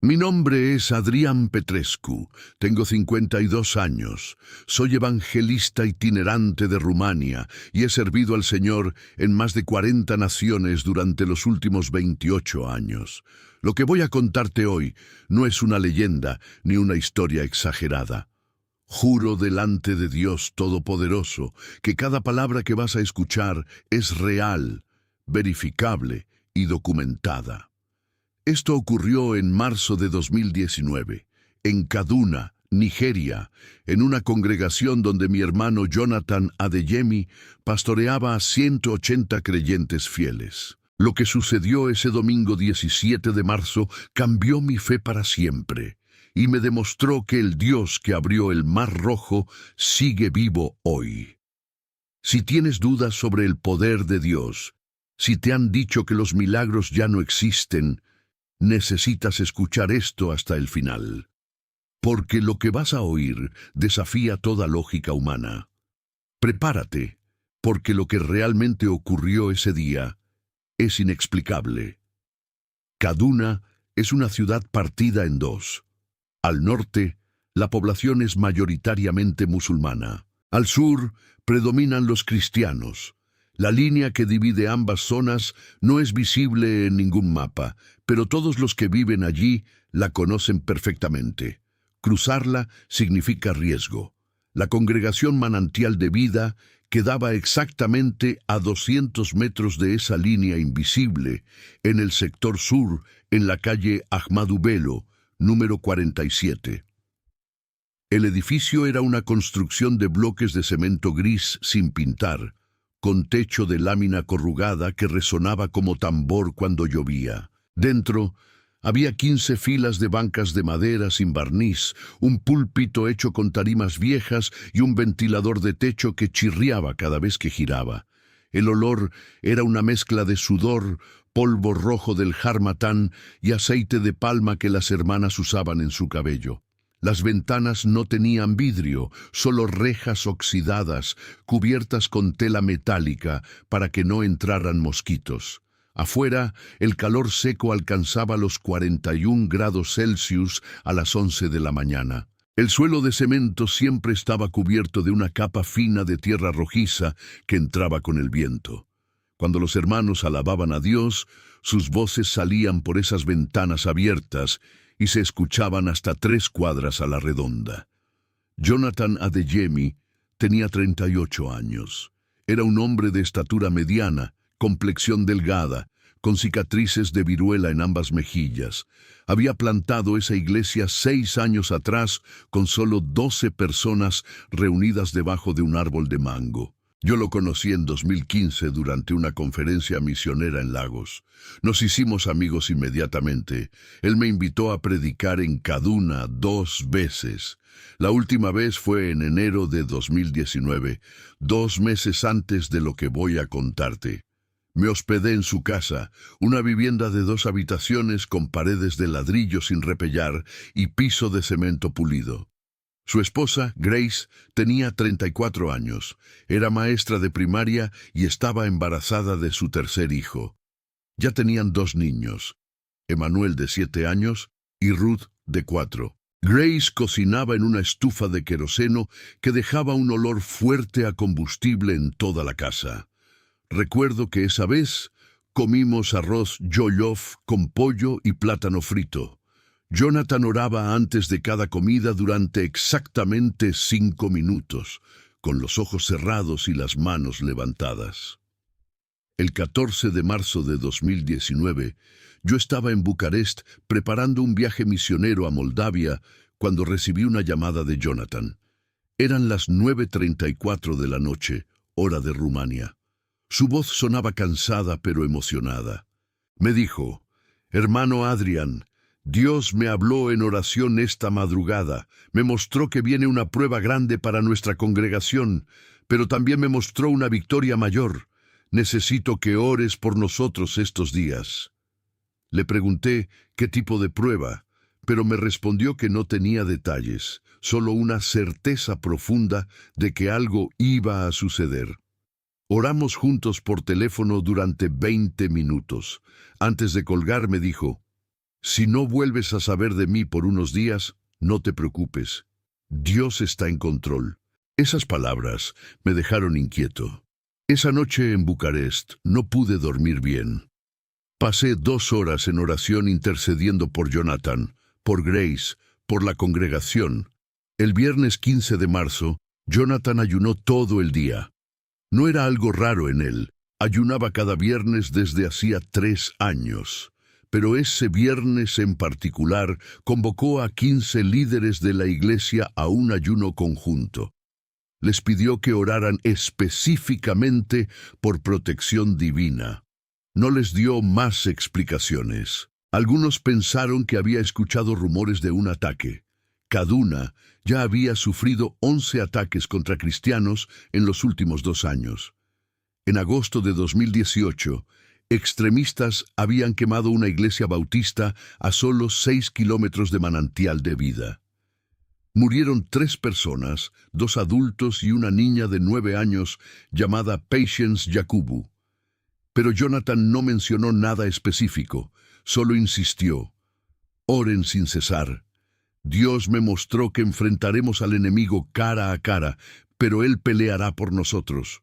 Mi nombre es Adrián Petrescu, tengo 52 años, soy evangelista itinerante de Rumania y he servido al Señor en más de 40 naciones durante los últimos 28 años. Lo que voy a contarte hoy no es una leyenda ni una historia exagerada. Juro delante de Dios Todopoderoso que cada palabra que vas a escuchar es real, verificable y documentada. Esto ocurrió en marzo de 2019, en Kaduna, Nigeria, en una congregación donde mi hermano Jonathan Adeyemi pastoreaba a 180 creyentes fieles. Lo que sucedió ese domingo 17 de marzo cambió mi fe para siempre y me demostró que el Dios que abrió el Mar Rojo sigue vivo hoy. Si tienes dudas sobre el poder de Dios, si te han dicho que los milagros ya no existen, necesitas escuchar esto hasta el final, porque lo que vas a oír desafía toda lógica humana. Prepárate, porque lo que realmente ocurrió ese día es inexplicable. Kaduna es una ciudad partida en dos. Al norte, la población es mayoritariamente musulmana. Al sur, predominan los cristianos. La línea que divide ambas zonas no es visible en ningún mapa, pero todos los que viven allí la conocen perfectamente. Cruzarla significa riesgo. La congregación Manantial de Vida quedaba exactamente a 200 metros de esa línea invisible, en el sector sur, en la calle Ahmadu Bello, número 47. El edificio era una construcción de bloques de cemento gris sin pintar, con techo de lámina corrugada que resonaba como tambor cuando llovía. Dentro había 15 filas de bancas de madera sin barniz, un púlpito hecho con tarimas viejas y un ventilador de techo que chirriaba cada vez que giraba. El olor era una mezcla de sudor, polvo rojo del jarmatán y aceite de palma que las hermanas usaban en su cabello. Las ventanas no tenían vidrio, solo rejas oxidadas, cubiertas con tela metálica para que no entraran mosquitos. Afuera, el calor seco alcanzaba los 41 grados Celsius a las 11 de la mañana. El suelo de cemento siempre estaba cubierto de una capa fina de tierra rojiza que entraba con el viento. Cuando los hermanos alababan a Dios, sus voces salían por esas ventanas abiertas y se escuchaban hasta 3 cuadras a la redonda. Jonathan Adeyemi tenía 38 años. Era un hombre de estatura mediana, complexión delgada, con cicatrices de viruela en ambas mejillas. Había plantado esa iglesia 6 años atrás con solo 12 personas reunidas debajo de un árbol de mango. Yo lo conocí en 2015 durante una conferencia misionera en Lagos. Nos hicimos amigos inmediatamente. Él me invitó a predicar en Kaduna 2 veces. La última vez fue en enero de 2019, 2 meses antes de lo que voy a contarte. Me hospedé en su casa, una vivienda de 2 habitaciones con paredes de ladrillo sin repellar y piso de cemento pulido. Su esposa, Grace, tenía 34 años, era maestra de primaria y estaba embarazada de su tercer hijo. Ya tenían 2 niños, Emmanuel de 7 años y Ruth de 4. Grace cocinaba en una estufa de queroseno que dejaba un olor fuerte a combustible en toda la casa. Recuerdo que esa vez comimos arroz jollof con pollo y plátano frito. Jonathan oraba antes de cada comida durante exactamente 5 minutos, con los ojos cerrados y las manos levantadas. El 14 de marzo de 2019, yo estaba en Bucarest preparando un viaje misionero a Moldavia cuando recibí una llamada de Jonathan. Eran las 9:34 de la noche, hora de Rumania. Su voz sonaba cansada pero emocionada. Me dijo: «Hermano Adrián, Dios me habló en oración esta madrugada, me mostró que viene una prueba grande para nuestra congregación, pero también me mostró una victoria mayor. Necesito que ores por nosotros estos días». Le pregunté qué tipo de prueba, pero me respondió que no tenía detalles, solo una certeza profunda de que algo iba a suceder. Oramos juntos por teléfono durante 20 minutos. Antes de colgar me dijo: Si no vuelves a saber de mí por unos días, no te preocupes. Dios está en control. Esas palabras me dejaron inquieto. Esa noche en Bucarest no pude dormir bien. Pasé 2 horas en oración intercediendo por Jonathan, por Grace, por la congregación. El viernes 15 de marzo, Jonathan ayunó todo el día. No era algo raro en él. Ayunaba cada viernes desde hacía 3 años. Pero ese viernes en particular convocó a 15 líderes de la iglesia a un ayuno conjunto. Les pidió que oraran específicamente por protección divina. No les dio más explicaciones. Algunos pensaron que había escuchado rumores de un ataque. Kaduna ya había sufrido 11 ataques contra cristianos en los últimos 2 años. En agosto de 2018, extremistas habían quemado una iglesia bautista a solo 6 kilómetros de manantial de vida. Murieron 3 personas, 2 adultos y una niña de 9 años llamada Patience Yakubu. Pero Jonathan no mencionó nada específico, solo insistió: oren sin cesar. Dios me mostró que enfrentaremos al enemigo cara a cara, pero Él peleará por nosotros.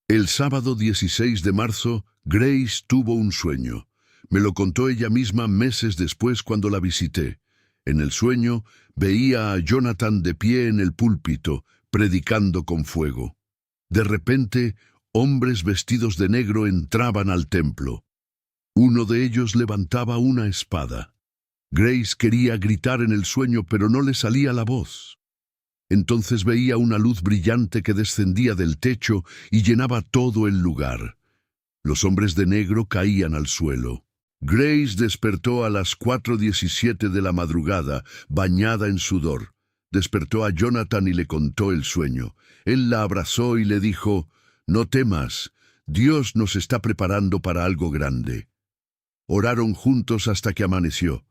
El sábado 16 de marzo, Grace tuvo un sueño. Me lo contó ella misma meses después cuando la visité. En el sueño, veía a Jonathan de pie en el púlpito, predicando con fuego. De repente, hombres vestidos de negro entraban al templo. Uno de ellos levantaba una espada. Grace quería gritar en el sueño, pero no le salía la voz. Entonces veía una luz brillante que descendía del techo y llenaba todo el lugar. Los hombres de negro caían al suelo. Grace despertó a las 4:17 de la madrugada, bañada en sudor. Despertó a Jonathan y le contó el sueño. Él la abrazó y le dijo: no temas, Dios nos está preparando para algo grande. Oraron juntos hasta que amaneció.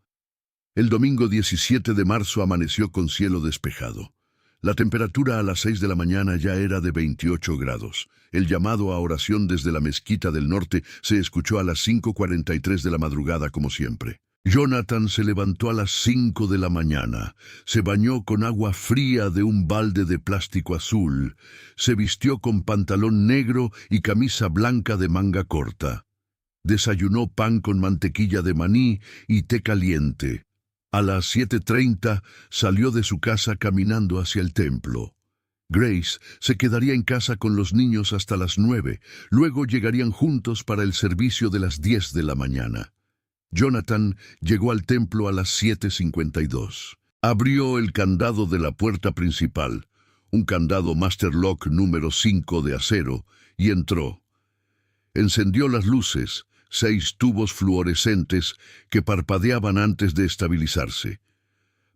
El domingo 17 de marzo amaneció con cielo despejado. La temperatura a las 6 de la mañana ya era de 28 grados. El llamado a oración desde la mezquita del norte se escuchó a las 5:43 de la madrugada como siempre. Jonathan se levantó a las 5 de la mañana, se bañó con agua fría de un balde de plástico azul, se vistió con pantalón negro y camisa blanca de manga corta. Desayunó pan con mantequilla de maní y té caliente. A las 7:30 salió de su casa caminando hacia el templo. Grace se quedaría en casa con los niños hasta las 9, luego llegarían juntos para el servicio de las 10 de la mañana. Jonathan llegó al templo a las 7:52. Abrió el candado de la puerta principal, un candado Master Lock número 5 de acero, y entró. Encendió las luces, 6 tubos fluorescentes que parpadeaban antes de estabilizarse.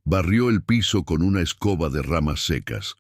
Barrió el piso con una escoba de ramas secas.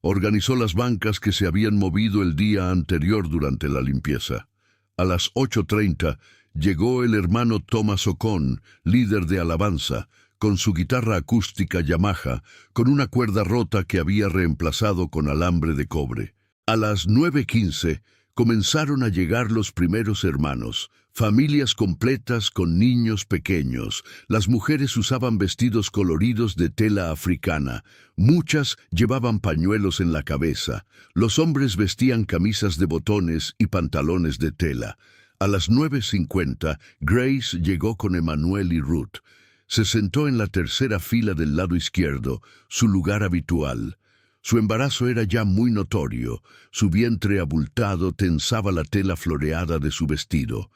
Organizó las bancas que se habían movido el día anterior durante la limpieza. A las 8:30 llegó el hermano Thomas Ocon, líder de alabanza, con su guitarra acústica Yamaha, con una cuerda rota que había reemplazado con alambre de cobre. A las 9:15 comenzaron a llegar los primeros hermanos, familias completas con niños pequeños. Las mujeres usaban vestidos coloridos de tela africana. Muchas llevaban pañuelos en la cabeza. Los hombres vestían camisas de botones y pantalones de tela. A las 9:50, Grace llegó con Emmanuel y Ruth. Se sentó en la tercera fila del lado izquierdo, su lugar habitual. Su embarazo era ya muy notorio. Su vientre abultado tensaba la tela floreada de su vestido.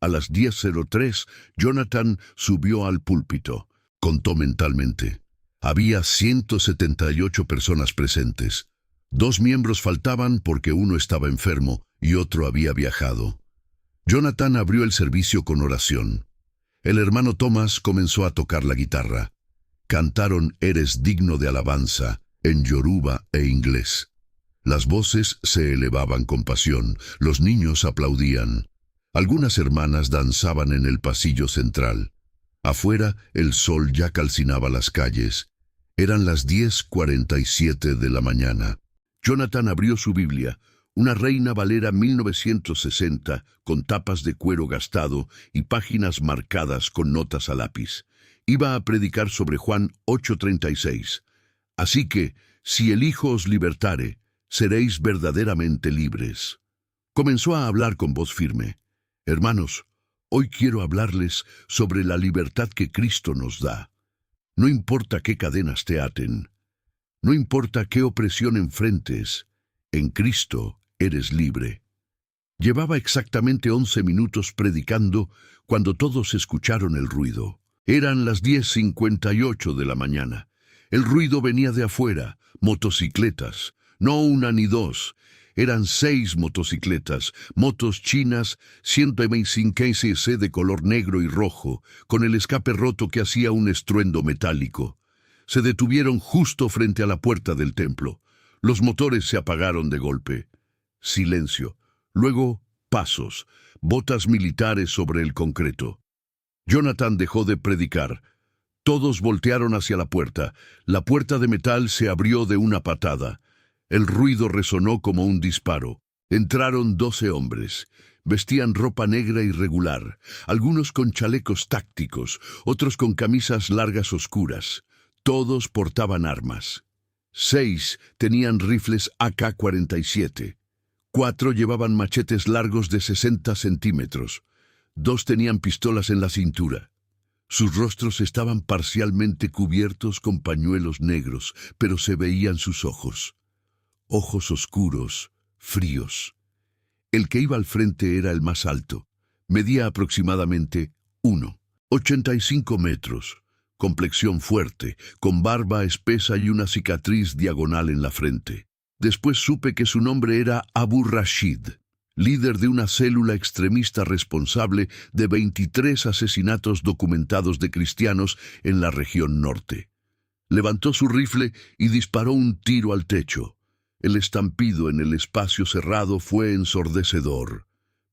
A las 10:03, Jonathan subió al púlpito. Contó mentalmente. Había 178 personas presentes. 2 miembros faltaban porque uno estaba enfermo y otro había viajado. Jonathan abrió el servicio con oración. El hermano Thomas comenzó a tocar la guitarra. Cantaron Eres digno de alabanza, en yoruba e inglés. Las voces se elevaban con pasión, los niños aplaudían. Algunas hermanas danzaban en el pasillo central. Afuera, el sol ya calcinaba las calles. Eran las 10:47 de la mañana. Jonathan abrió su Biblia, una Reina Valera 1960 con tapas de cuero gastado y páginas marcadas con notas a lápiz. Iba a predicar sobre Juan 8:36. Así que, si el Hijo os libertare, seréis verdaderamente libres. Comenzó a hablar con voz firme. Hermanos, hoy quiero hablarles sobre la libertad que Cristo nos da. No importa qué cadenas te aten, no importa qué opresión enfrentes, en Cristo eres libre. Llevaba exactamente 11 minutos predicando cuando todos escucharon el ruido. Eran las 10:58 de la mañana. El ruido venía de afuera, motocicletas, no una ni dos. Eran 6 motocicletas, motos chinas 125cc de color negro y rojo, con el escape roto que hacía un estruendo metálico. Se detuvieron justo frente a la puerta del templo. Los motores se apagaron de golpe. Silencio. Luego, pasos, botas militares sobre el concreto. Jonathan dejó de predicar. Todos voltearon hacia la puerta. La puerta de metal se abrió de una patada. El ruido resonó como un disparo. Entraron 12 hombres. Vestían ropa negra irregular, algunos con chalecos tácticos, otros con camisas largas oscuras. Todos portaban armas. 6 tenían rifles AK-47. 4 llevaban machetes largos de 60 centímetros. 2 tenían pistolas en la cintura. Sus rostros estaban parcialmente cubiertos con pañuelos negros, pero se veían sus ojos. Ojos oscuros, fríos. El que iba al frente era el más alto. Medía aproximadamente 1,85 metros. Complexión fuerte, con barba espesa y una cicatriz diagonal en la frente. Después supe que su nombre era Abu Rashid, líder de una célula extremista responsable de 23 asesinatos documentados de cristianos en la región norte. Levantó su rifle y disparó un tiro al techo. El estampido en el espacio cerrado fue ensordecedor.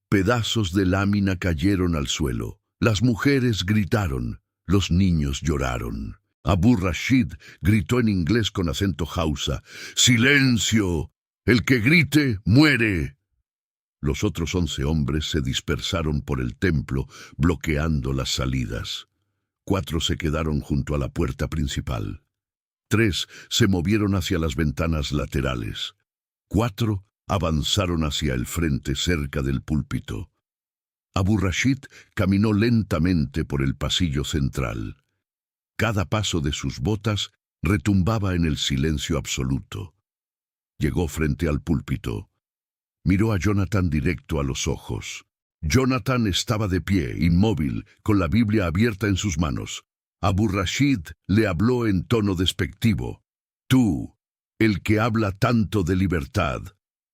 Pedazos de lámina cayeron al suelo. Las mujeres gritaron, los niños lloraron. Abu Rashid gritó en inglés con acento hausa: ¡Silencio! ¡El que grite, muere! Los otros 11 hombres se dispersaron por el templo, bloqueando las salidas. 4 se quedaron junto a la puerta principal. 3 se movieron hacia las ventanas laterales. 4 avanzaron hacia el frente cerca del púlpito. Abu Rashid caminó lentamente por el pasillo central. Cada paso de sus botas retumbaba en el silencio absoluto. Llegó frente al púlpito. Miró a Jonathan directo a los ojos. Jonathan estaba de pie, inmóvil, con la Biblia abierta en sus manos. Abu Rashid le habló en tono despectivo. Tú, el que habla tanto de libertad,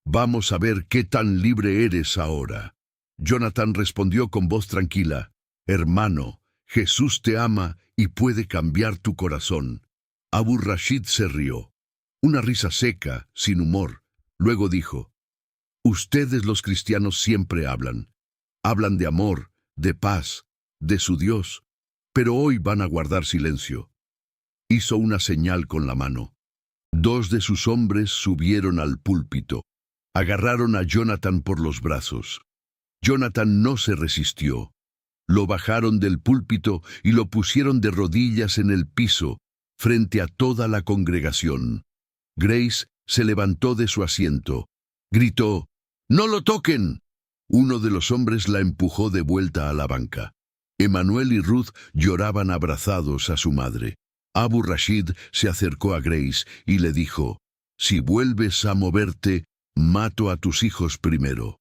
vamos a ver qué tan libre eres ahora. Jonathan respondió con voz tranquila: Hermano, Jesús te ama y puede cambiar tu corazón. Abu Rashid se rió. Una risa seca, sin humor. Luego dijo: Ustedes los cristianos siempre hablan. Hablan de amor, de paz, de su Dios. Pero hoy van a guardar silencio. Hizo una señal con la mano. 2 de sus hombres subieron al púlpito. Agarraron a Jonathan por los brazos. Jonathan no se resistió. Lo bajaron del púlpito y lo pusieron de rodillas en el piso, frente a toda la congregación. Grace se levantó de su asiento. Gritó: ¡No lo toquen! Uno de los hombres la empujó de vuelta a la banca. Emanuel y Ruth lloraban abrazados a su madre. Abu Rashid se acercó a Grace y le dijo: Si vuelves a moverte, mato a tus hijos primero.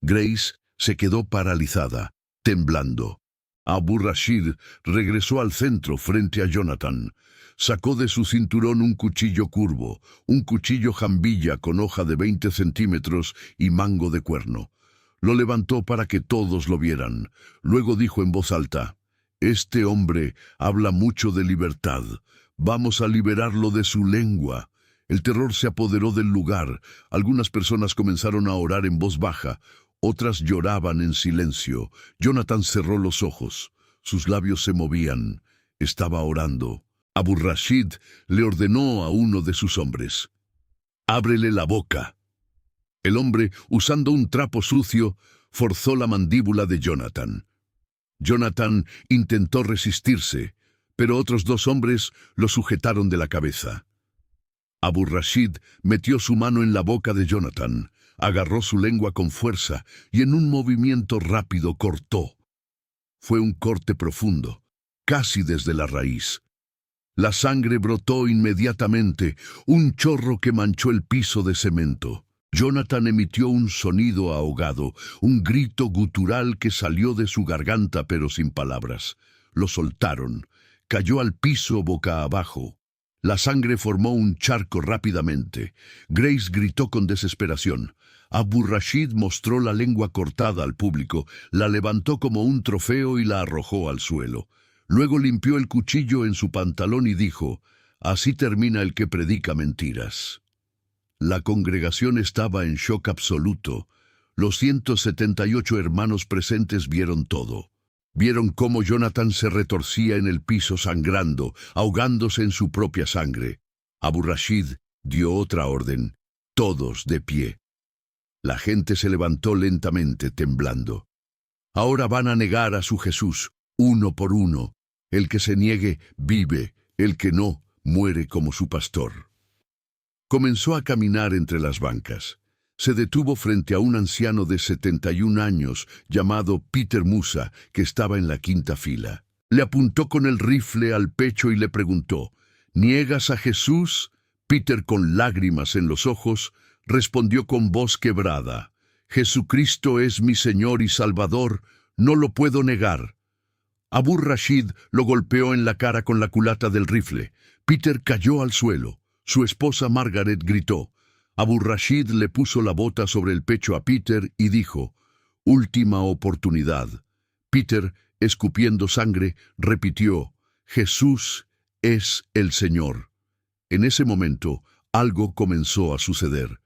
Grace se quedó paralizada, temblando. Abu Rashid regresó al centro frente a Jonathan. Sacó de su cinturón un cuchillo curvo, un cuchillo jambilla con hoja de 20 centímetros y mango de cuerno. Lo levantó para que todos lo vieran. Luego dijo en voz alta: Este hombre habla mucho de libertad. Vamos a liberarlo de su lengua. El terror se apoderó del lugar. Algunas personas comenzaron a orar en voz baja. Otras lloraban en silencio. Jonathan cerró los ojos. Sus labios se movían. Estaba orando. Abu Rashid le ordenó a uno de sus hombres: Ábrele la boca. El hombre, usando un trapo sucio, forzó la mandíbula de Jonathan. Jonathan intentó resistirse, pero otros dos hombres lo sujetaron de la cabeza. Abu Rashid metió su mano en la boca de Jonathan, agarró su lengua con fuerza y en un movimiento rápido cortó. Fue un corte profundo, casi desde la raíz. La sangre brotó inmediatamente, un chorro que manchó el piso de cemento. Jonathan emitió un sonido ahogado, un grito gutural que salió de su garganta pero sin palabras. Lo soltaron. Cayó al piso boca abajo. La sangre formó un charco rápidamente. Grace gritó con desesperación. Abu Rashid mostró la lengua cortada al público, la levantó como un trofeo y la arrojó al suelo. Luego limpió el cuchillo en su pantalón y dijo, «Así termina el que predica mentiras». La congregación estaba en shock absoluto. Los 178 hermanos presentes vieron todo. Vieron cómo Jonathan se retorcía en el piso sangrando, ahogándose en su propia sangre. Abu Rashid dio otra orden, todos de pie. La gente se levantó lentamente, temblando. Ahora van a negar a su Jesús, uno por uno. El que se niegue, vive, el que no, muere como su pastor. Comenzó a caminar entre las bancas. Se detuvo frente a un anciano de 71 años llamado Peter Musa, que estaba en la quinta fila. Le apuntó con el rifle al pecho y le preguntó, «¿Niegas a Jesús?» Peter, con lágrimas en los ojos, respondió con voz quebrada, «Jesucristo es mi Señor y Salvador, no lo puedo negar». Abu Rashid lo golpeó en la cara con la culata del rifle. Peter cayó al suelo. Su esposa Margaret gritó. Abu Rashid le puso la bota sobre el pecho a Peter y dijo, «Última oportunidad». Peter, escupiendo sangre, repitió, «Jesús es el Señor». En ese momento, algo comenzó a suceder.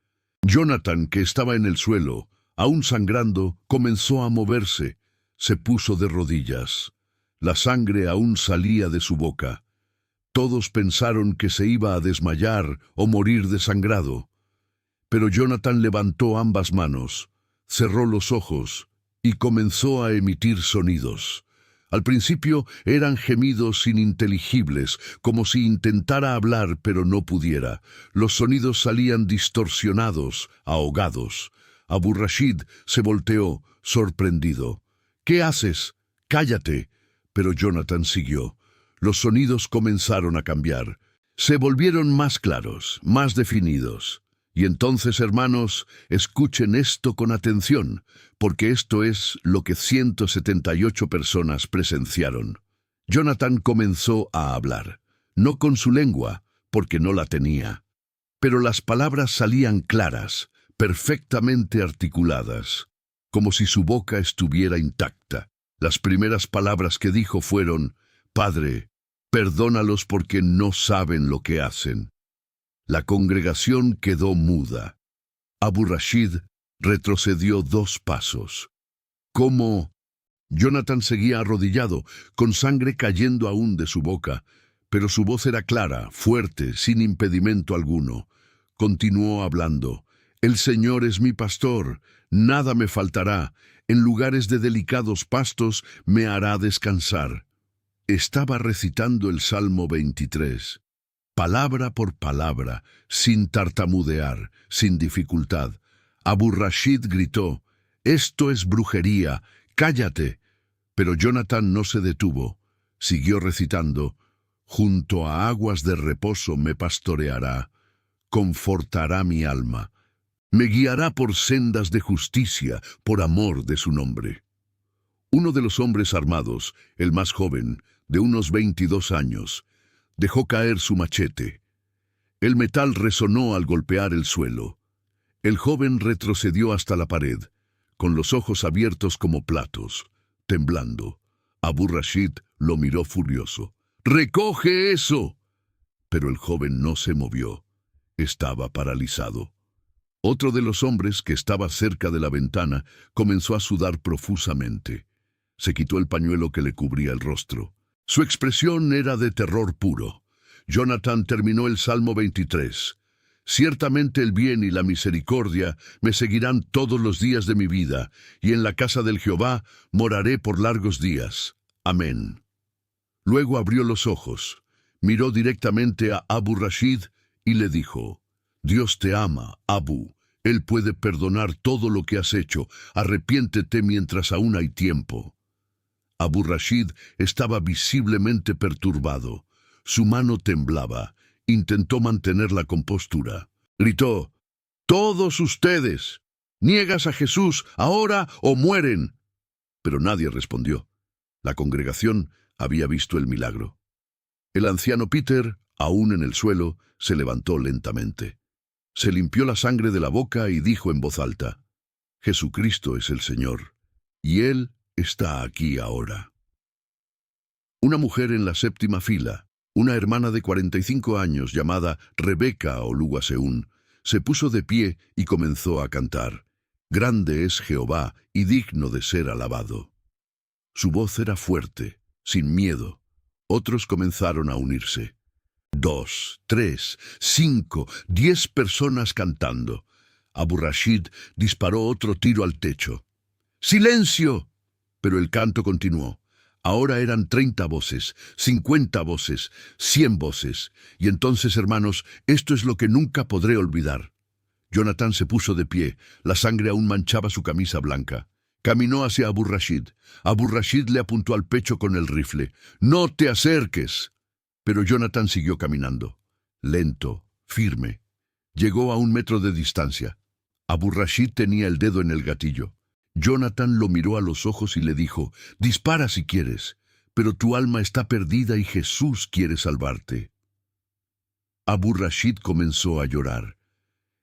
Jonathan, que estaba en el suelo, aún sangrando, comenzó a moverse. Se puso de rodillas. La sangre aún salía de su boca. Todos pensaron que se iba a desmayar o morir desangrado. Pero Jonathan levantó ambas manos, cerró los ojos y comenzó a emitir sonidos. Al principio eran gemidos ininteligibles, como si intentara hablar pero no pudiera. Los sonidos salían distorsionados, ahogados. Abu Rashid se volteó, sorprendido. «¿Qué haces? Cállate». Pero Jonathan siguió. Los sonidos comenzaron a cambiar. Se volvieron más claros, más definidos. Y entonces, hermanos, escuchen esto con atención, porque esto es lo que 178 personas presenciaron. Jonathan comenzó a hablar, no con su lengua, porque no la tenía. Pero las palabras salían claras, perfectamente articuladas, como si su boca estuviera intacta. Las primeras palabras que dijo fueron, «Padre, perdónalos porque no saben lo que hacen». La congregación quedó muda. Abu Rashid retrocedió 2 pasos. ¿Cómo? Jonathan seguía arrodillado, con sangre cayendo aún de su boca, pero su voz era clara, fuerte, sin impedimento alguno. Continuó hablando. «El Señor es mi pastor, nada me faltará. En lugares de delicados pastos me hará descansar». Estaba recitando el Salmo 23. Palabra por palabra, sin tartamudear, sin dificultad. Abu Rashid gritó, «Esto es brujería, cállate». Pero Jonathan no se detuvo. Siguió recitando, «Junto a aguas de reposo me pastoreará, confortará mi alma, me guiará por sendas de justicia, por amor de su nombre». Uno de los hombres armados, el más joven, de unos 22 años, dejó caer su machete. El metal resonó al golpear el suelo. El joven retrocedió hasta la pared, con los ojos abiertos como platos, temblando. Abu Rashid lo miró furioso. «¡Recoge eso!». Pero el joven no se movió. Estaba paralizado. Otro de los hombres, que estaba cerca de la ventana, comenzó a sudar profusamente. Se quitó el pañuelo que le cubría el rostro. Su expresión era de terror puro. Jonathan terminó el Salmo 23. Ciertamente el bien y la misericordia me seguirán todos los días de mi vida, y en la casa del Jehová moraré por largos días. Amén. Luego abrió los ojos, miró directamente a Abu Rashid y le dijo: Dios te ama, Abu. Él puede perdonar todo lo que has hecho. Arrepiéntete mientras aún hay tiempo. Abu Rashid estaba visiblemente perturbado. Su mano temblaba. Intentó mantener la compostura. Gritó: «¡Todos ustedes! ¿Niegas a Jesús ahora o mueren?». Pero nadie respondió. La congregación había visto el milagro. El anciano Peter, aún en el suelo, se levantó lentamente. Se limpió la sangre de la boca y dijo en voz alta: «Jesucristo es el Señor, y Él está aquí ahora». Una mujer en la séptima fila, una hermana de 45 años llamada Rebeca Oluwaseun, se puso de pie y comenzó a cantar: «Grande es Jehová y digno de ser alabado». Su voz era fuerte, sin miedo. Otros comenzaron a unirse. 2, 3, 5, 10 personas cantando. Abu Rashid disparó otro tiro al techo. ¡Silencio! Pero el canto continuó. Ahora eran 30 voces, 50 voces, 100 voces. Y entonces, hermanos, esto es lo que nunca podré olvidar. Jonathan se puso de pie, la sangre aún manchaba su camisa blanca. Caminó hacia Abu Rashid. Abu Rashid le apuntó al pecho con el rifle. «¡No te acerques!». Pero Jonathan siguió caminando. Lento, firme. Llegó a 1 metro de distancia. Abu Rashid tenía el dedo en el gatillo. Jonathan lo miró a los ojos y le dijo: «Dispara si quieres, pero tu alma está perdida y Jesús quiere salvarte». Abu Rashid comenzó a llorar.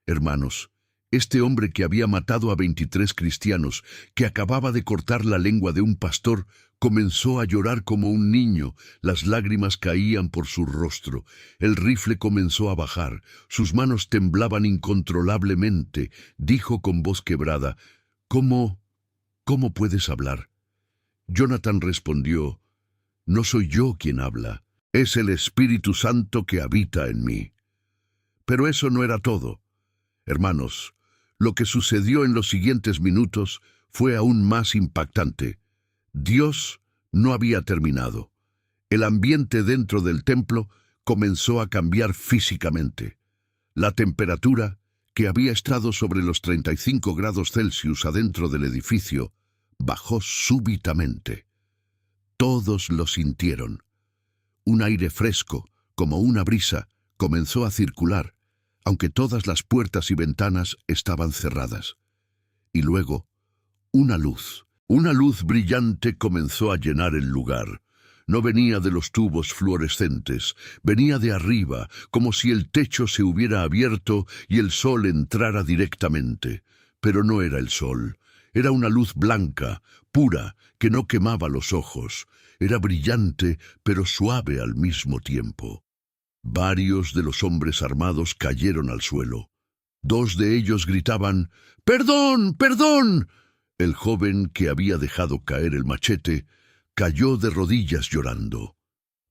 Hermanos, este hombre que había matado a 23 cristianos, que acababa de cortar la lengua de un pastor, comenzó a llorar como un niño. Las lágrimas caían por su rostro. El rifle comenzó a bajar. Sus manos temblaban incontrolablemente. Dijo con voz quebrada: «¿Cómo puedes hablar?». Jonathan respondió: «No soy yo quien habla, es el Espíritu Santo que habita en mí». Pero eso no era todo. Hermanos, lo que sucedió en los siguientes minutos fue aún más impactante. Dios no había terminado. El ambiente dentro del templo comenzó a cambiar físicamente. La temperatura, que había estado sobre los 35 grados Celsius adentro del edificio, bajó súbitamente. Todos lo sintieron. Un aire fresco, como una brisa, comenzó a circular, aunque todas las puertas y ventanas estaban cerradas. Y luego, una luz brillante comenzó a llenar el lugar. No venía de los tubos fluorescentes, venía de arriba, como si el techo se hubiera abierto y el sol entrara directamente. Pero no era el sol, era una luz blanca, pura, que no quemaba los ojos. Era brillante, pero suave al mismo tiempo. Varios de los hombres armados cayeron al suelo. 2 de ellos gritaban: «¡Perdón! ¡Perdón!». El joven que había dejado caer el machete cayó de rodillas llorando.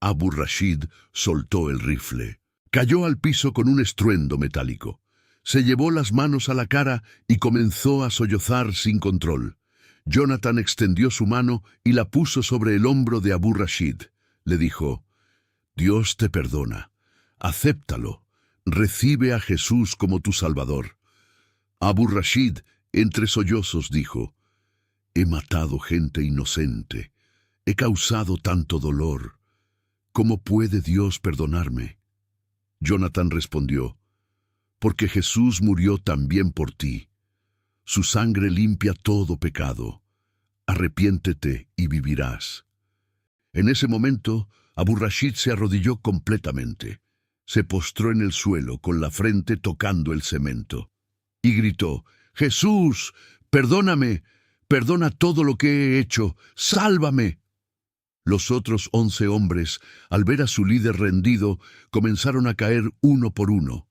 Abu Rashid soltó el rifle. Cayó al piso con un estruendo metálico. Se llevó las manos a la cara y comenzó a sollozar sin control. Jonathan extendió su mano y la puso sobre el hombro de Abu Rashid. Le dijo: «Dios te perdona. Acéptalo. Recibe a Jesús como tu Salvador». Abu Rashid, entre sollozos, dijo: «He matado gente inocente. He causado tanto dolor. ¿Cómo puede Dios perdonarme?». Jonathan respondió: «Porque Jesús murió también por ti. Su sangre limpia todo pecado. Arrepiéntete y vivirás». En ese momento, Abu Rashid se arrodilló completamente. Se postró en el suelo con la frente tocando el cemento y gritó: «Jesús, perdóname, perdona todo lo que he hecho, sálvame». Los otros 11 hombres, al ver a su líder rendido, comenzaron a caer uno por uno.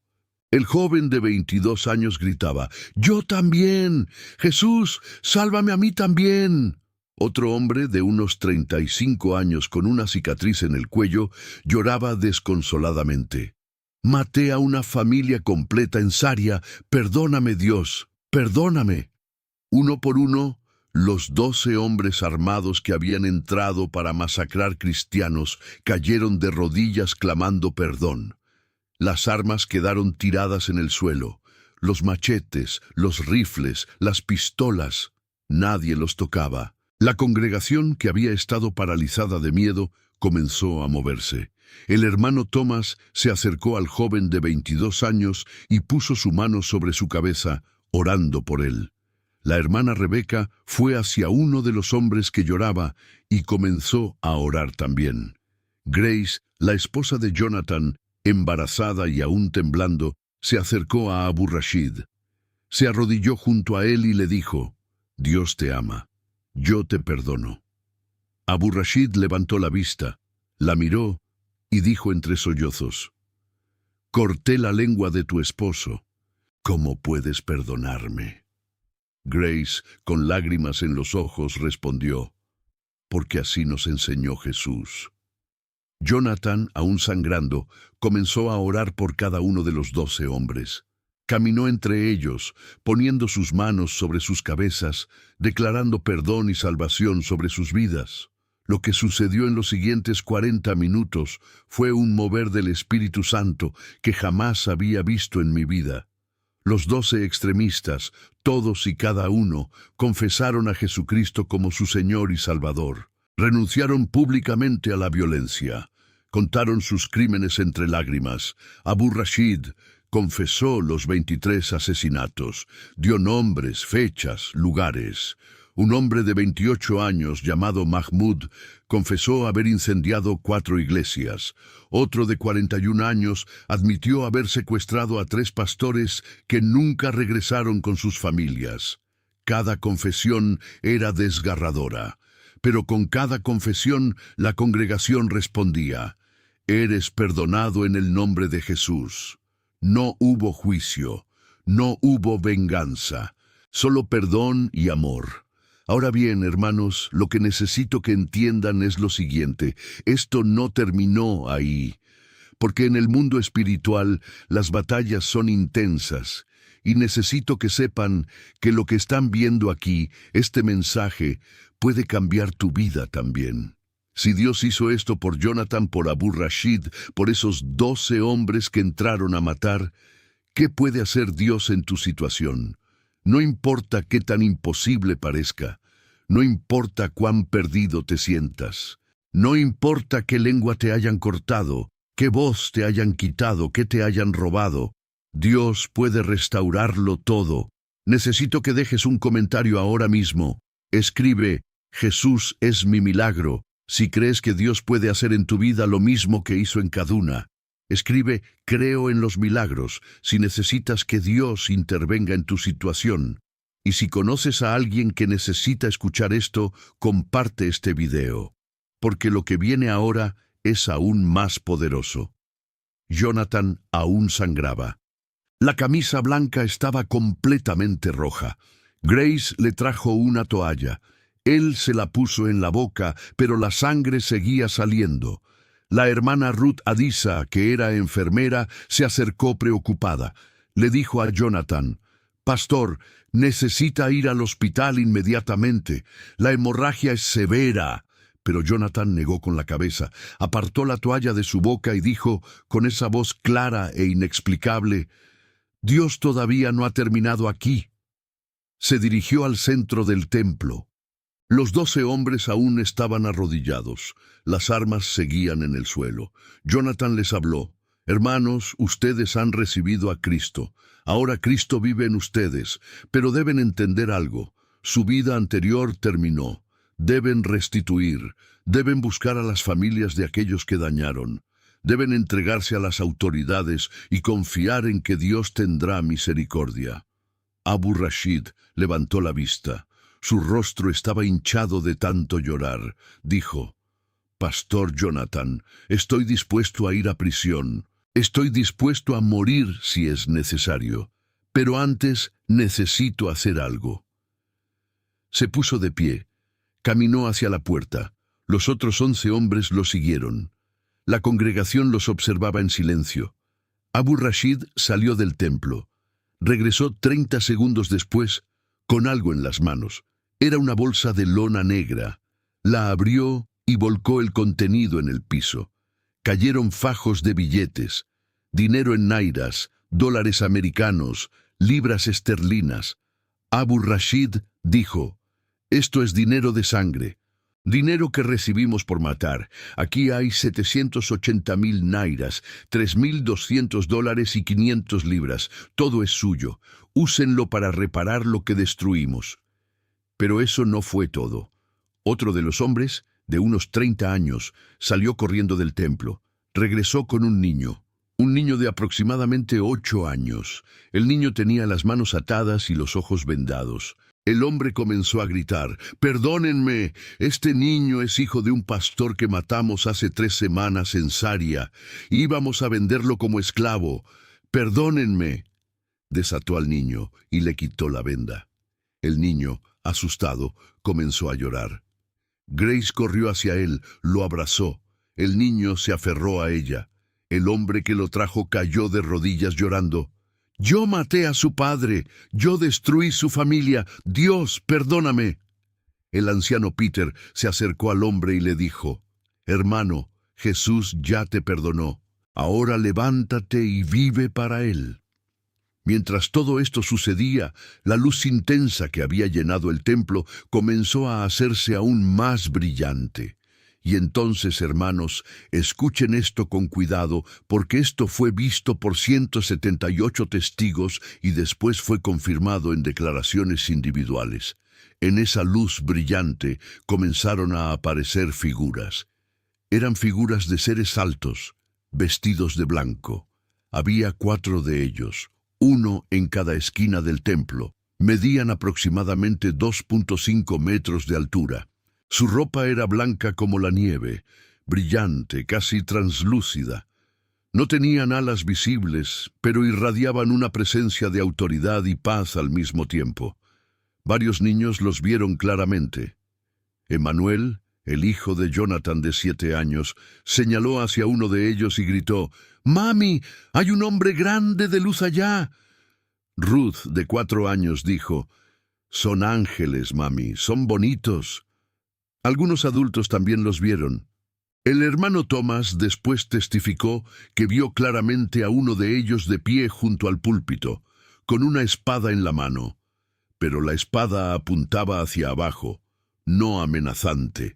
El joven de 22 años gritaba: «¡Yo también! ¡Jesús, sálvame a mí también!». Otro hombre de unos 35 años con una cicatriz en el cuello lloraba desconsoladamente. Maté a una familia completa en Saria. Perdóname, Dios, perdóname. Uno por uno, los 12 hombres armados que habían entrado para masacrar cristianos cayeron de rodillas clamando perdón. Las armas quedaron tiradas en el suelo. Los machetes, los rifles, las pistolas. Nadie los tocaba. La congregación, que había estado paralizada de miedo, comenzó a moverse. El hermano Thomas se acercó al joven de 22 años y puso su mano sobre su cabeza, orando por él. La hermana Rebeca fue hacia uno de los hombres que lloraba y comenzó a orar también. Grace, la esposa de Jonathan, embarazada y aún temblando, se acercó a Abu Rashid. Se arrodilló junto a él y le dijo: Dios te ama, yo te perdono. Abu Rashid levantó la vista, la miró y dijo entre sollozos: Corté la lengua de tu esposo, ¿cómo puedes perdonarme? Grace, con lágrimas en los ojos, respondió: Porque así nos enseñó Jesús. Jonathan, aún sangrando, comenzó a orar por cada uno de los 12 hombres. Caminó entre ellos, poniendo sus manos sobre sus cabezas, declarando perdón y salvación sobre sus vidas. Lo que sucedió en los siguientes 40 minutos fue un mover del Espíritu Santo que jamás había visto en mi vida. Los 12 extremistas, todos y cada uno, confesaron a Jesucristo como su Señor y Salvador. Renunciaron públicamente a la violencia. Contaron sus crímenes entre lágrimas. Abu Rashid confesó los 23 asesinatos, dio nombres, fechas, lugares. Un hombre de 28 años llamado Mahmoud confesó haber incendiado 4 iglesias. Otro de 41 años admitió haber secuestrado a 3 pastores que nunca regresaron con sus familias. Cada confesión era desgarradora, pero con cada confesión la congregación respondía: Eres perdonado en el nombre de Jesús. No hubo juicio, no hubo venganza, solo perdón y amor. Ahora bien, hermanos, lo que necesito que entiendan es lo siguiente: esto no terminó ahí, porque en el mundo espiritual las batallas son intensas, y necesito que sepan que lo que están viendo aquí, este mensaje, puede cambiar tu vida también. Si Dios hizo esto por Jonathan, por Abu Rashid, por esos 12 hombres que entraron a matar, ¿qué puede hacer Dios en tu situación? No importa qué tan imposible parezca, no importa cuán perdido te sientas, no importa qué lengua te hayan cortado, qué voz te hayan quitado, qué te hayan robado, Dios puede restaurarlo todo. Necesito que dejes un comentario ahora mismo. Escribe: Jesús es mi milagro, si crees que Dios puede hacer en tu vida lo mismo que hizo en Kaduna. Escribe: creo en los milagros, si necesitas que Dios intervenga en tu situación. Y si conoces a alguien que necesita escuchar esto, comparte este video, porque lo que viene ahora es aún más poderoso. Jonathan aún sangraba. La camisa blanca estaba completamente roja. Grace le trajo una toalla. Él se la puso en la boca, pero la sangre seguía saliendo. La hermana Ruth Adisa, que era enfermera, se acercó preocupada. Le dijo a Jonathan: Pastor, necesita ir al hospital inmediatamente. La hemorragia es severa. Pero Jonathan negó con la cabeza, apartó la toalla de su boca y dijo con esa voz clara e inexplicable: Dios todavía no ha terminado aquí. Se dirigió al centro del templo. Los 12 hombres aún estaban arrodillados. Las armas seguían en el suelo. Jonathan les habló: Hermanos, ustedes han recibido a Cristo. Ahora Cristo vive en ustedes, pero deben entender algo. Su vida anterior terminó. Deben restituir. Deben buscar a las familias de aquellos que dañaron. Deben entregarse a las autoridades y confiar en que Dios tendrá misericordia. Abu Rashid levantó la vista. Su rostro estaba hinchado de tanto llorar. Dijo: Pastor Jonathan, estoy dispuesto a ir a prisión. Estoy dispuesto a morir si es necesario. Pero antes necesito hacer algo. Se puso de pie. Caminó hacia la puerta. Los otros 11 hombres lo siguieron. La congregación los observaba en silencio. Abu Rashid salió del templo. Regresó 30 segundos después con algo en las manos. Era una bolsa de lona negra. La abrió y volcó el contenido en el piso. Cayeron fajos de billetes, dinero en nairas, dólares americanos, libras esterlinas. Abu Rashid dijo: «Esto es dinero de sangre, dinero que recibimos por matar. Aquí hay 780.000 nairas, 3.200 dólares y 500 libras. Todo es suyo. Úsenlo para reparar lo que destruimos». Pero eso no fue todo. Otro de los hombres, de unos 30 años, salió corriendo del templo. Regresó con un niño de aproximadamente 8 años. El niño tenía las manos atadas y los ojos vendados. El hombre comenzó a gritar: «¡Perdónenme! Este niño es hijo de un pastor que matamos hace 3 semanas en Saria. Íbamos a venderlo como esclavo. ¡Perdónenme!». Desató al niño y le quitó la venda. El niño, asustado, comenzó a llorar. Grace corrió hacia él, lo abrazó. El niño se aferró a ella. El hombre que lo trajo cayó de rodillas llorando. «Yo maté a su padre, yo destruí su familia. Dios, perdóname». El anciano Peter se acercó al hombre y le dijo: «Hermano, Jesús ya te perdonó. Ahora levántate y vive para Él». Mientras todo esto sucedía, la luz intensa que había llenado el templo comenzó a hacerse aún más brillante. Y entonces, hermanos, escuchen esto con cuidado, porque esto fue visto por 178 testigos y después fue confirmado en declaraciones individuales. En esa luz brillante comenzaron a aparecer figuras. Eran figuras de seres altos, vestidos de blanco. Había 4 de ellos, uno en cada esquina del templo. Medían aproximadamente 2.5 metros de altura. Su ropa era blanca como la nieve, brillante, casi translúcida. No tenían alas visibles, pero irradiaban una presencia de autoridad y paz al mismo tiempo. Varios niños los vieron claramente. Emmanuel, el hijo de Jonathan de 7 años, señaló hacia uno de ellos y gritó: «¡Mami, hay un hombre grande de luz allá!». Ruth, de 4 años, dijo: «Son ángeles, mami, son bonitos». Algunos adultos también los vieron. El hermano Thomas después testificó que vio claramente a uno de ellos de pie junto al púlpito, con una espada en la mano, pero la espada apuntaba hacia abajo, no amenazante.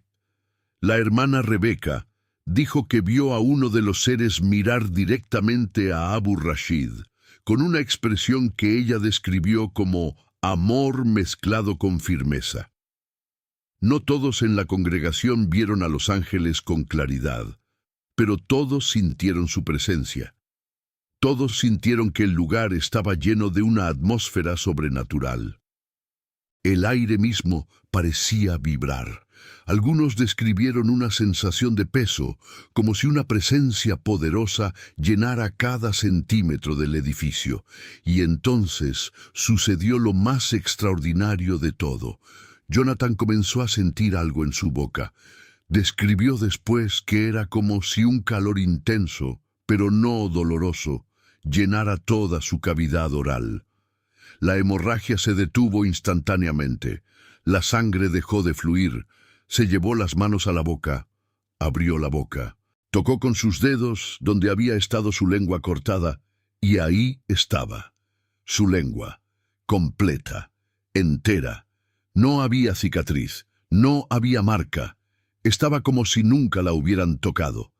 La hermana Rebeca dijo que vio a uno de los seres mirar directamente a Abu Rashid, con una expresión que ella describió como amor mezclado con firmeza. No todos en la congregación vieron a los ángeles con claridad, pero todos sintieron su presencia. Todos sintieron que el lugar estaba lleno de una atmósfera sobrenatural. El aire mismo parecía vibrar. Algunos describieron una sensación de peso, como si una presencia poderosa llenara cada centímetro del edificio. Y entonces sucedió lo más extraordinario de todo. Jonathan comenzó a sentir algo en su boca. Describió después que era como si un calor intenso, pero no doloroso, llenara toda su cavidad oral. La hemorragia se detuvo instantáneamente. La sangre dejó de fluir. Se llevó las manos a la boca. Abrió la boca. Tocó con sus dedos donde había estado su lengua cortada, y ahí estaba. Su lengua, completa, entera. No había cicatriz, no había marca. Estaba como si nunca la hubieran tocado.